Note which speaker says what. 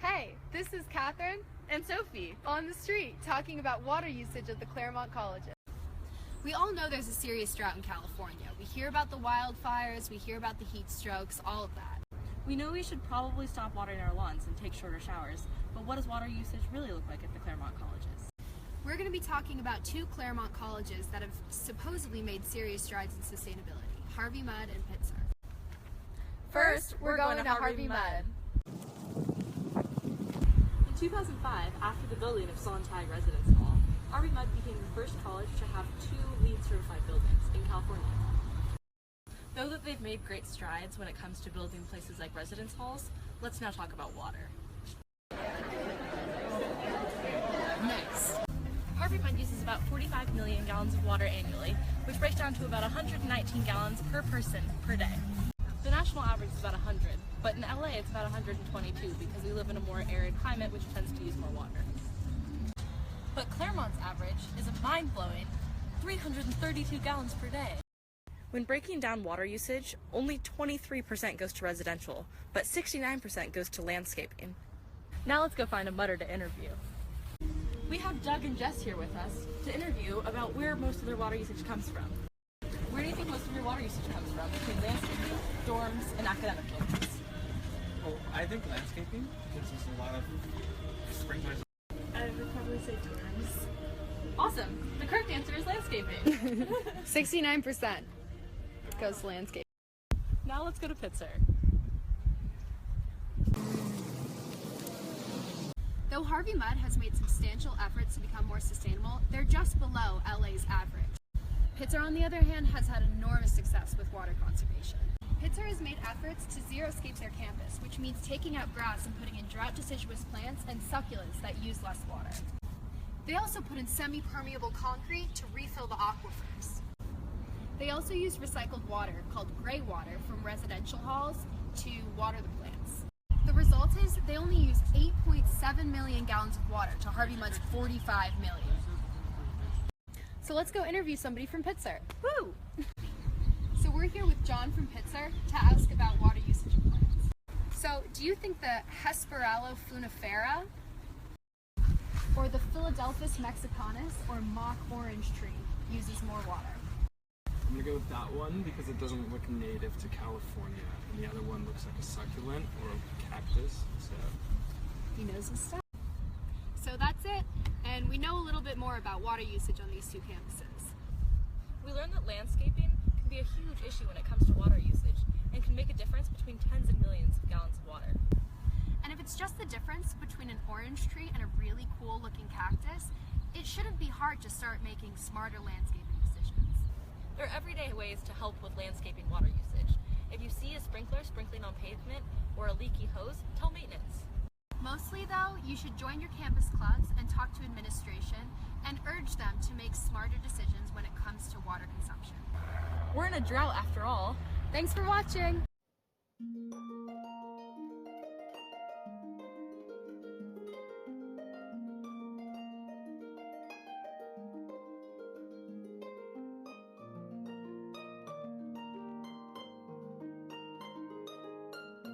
Speaker 1: Hey, this is Catherine
Speaker 2: and Sophie
Speaker 1: on the street talking about water usage at the Claremont colleges.
Speaker 2: We all know there's a serious drought in California. We hear about the wildfires, we hear about the heat strokes, all of that.
Speaker 3: We know we should probably stop watering our lawns and take shorter showers, but what does water usage really look like at the Claremont colleges?
Speaker 2: We're going to be talking about two Claremont colleges that have supposedly made serious strides in sustainability, Harvey Mudd and Pitzer.
Speaker 1: First, we're going to Harvey Mudd.
Speaker 3: In 2005, after the building of Sontag Residence Hall, Harvey Mudd became the first college to have two LEED certified buildings in California. Though that they've made great strides when it comes to building places like residence halls, let's now talk about water.
Speaker 2: Nice.
Speaker 3: Harvey Mudd uses about 45 million gallons of water annually, which breaks down to about 119 gallons per person per day. The national average is about 100, but in LA it's about 122 because we live in a more arid climate which tends to use more water. But Claremont's average is a mind-blowing 332 gallons per day. When breaking down water usage, only 23% goes to residential, but 69% goes to landscaping. Now let's go find a mudder to interview. We have Doug and Jess here with us to interview about where most of their water usage comes from. Where do you think most of your water usage comes from between landscaping, dorms, and academic buildings?
Speaker 4: Well, I think landscaping, because there's a lot of sprinklers.
Speaker 3: I would probably say dorms. Awesome! The correct answer is landscaping.
Speaker 1: 69% goes to landscape.
Speaker 3: Now let's go to Pitzer.
Speaker 2: Though Harvey Mudd has made substantial efforts to become more sustainable, they're just below LA's average. Pitzer, on the other hand, has had enormous success with water conservation. Pitzer has made efforts to xeriscape their campus, which means taking out grass and putting in drought-deciduous plants and succulents that use less water. They also put in semi-permeable concrete to refill the aquifers. They also use recycled water, called gray water, from residential halls to water the plants. The result is they only use 8.7 million gallons of water to Harvey Mudd's 45 million. So let's go interview somebody from Pitzer. Woo! So we're here with John from Pitzer to ask about water usage of plants. So do you think the Hesperella funifera or the Philadelphus mexicanus or mock orange tree uses more water?
Speaker 4: I'm gonna go with that one because it doesn't look native to California, and the other one looks like a succulent or a cactus. So
Speaker 2: he knows his stuff. So that's it, and we know a little bit more about water usage on these two campuses.
Speaker 3: We learned that landscaping can be a huge issue when it comes to water usage and can make a difference between tens of millions of gallons of water.
Speaker 2: And if it's just the difference between an orange tree and a really cool looking cactus, it shouldn't be hard to start making smarter landscaping decisions.
Speaker 3: There are everyday ways to help with landscaping water usage. If you see a sprinkler sprinkling on pavement or a leaky hose, tell maintenance.
Speaker 2: Mostly though, you should join your campus clubs and talk to administration and urge them to make smarter decisions when it comes to water consumption.
Speaker 3: We're in a drought after all.
Speaker 2: Thanks for watching!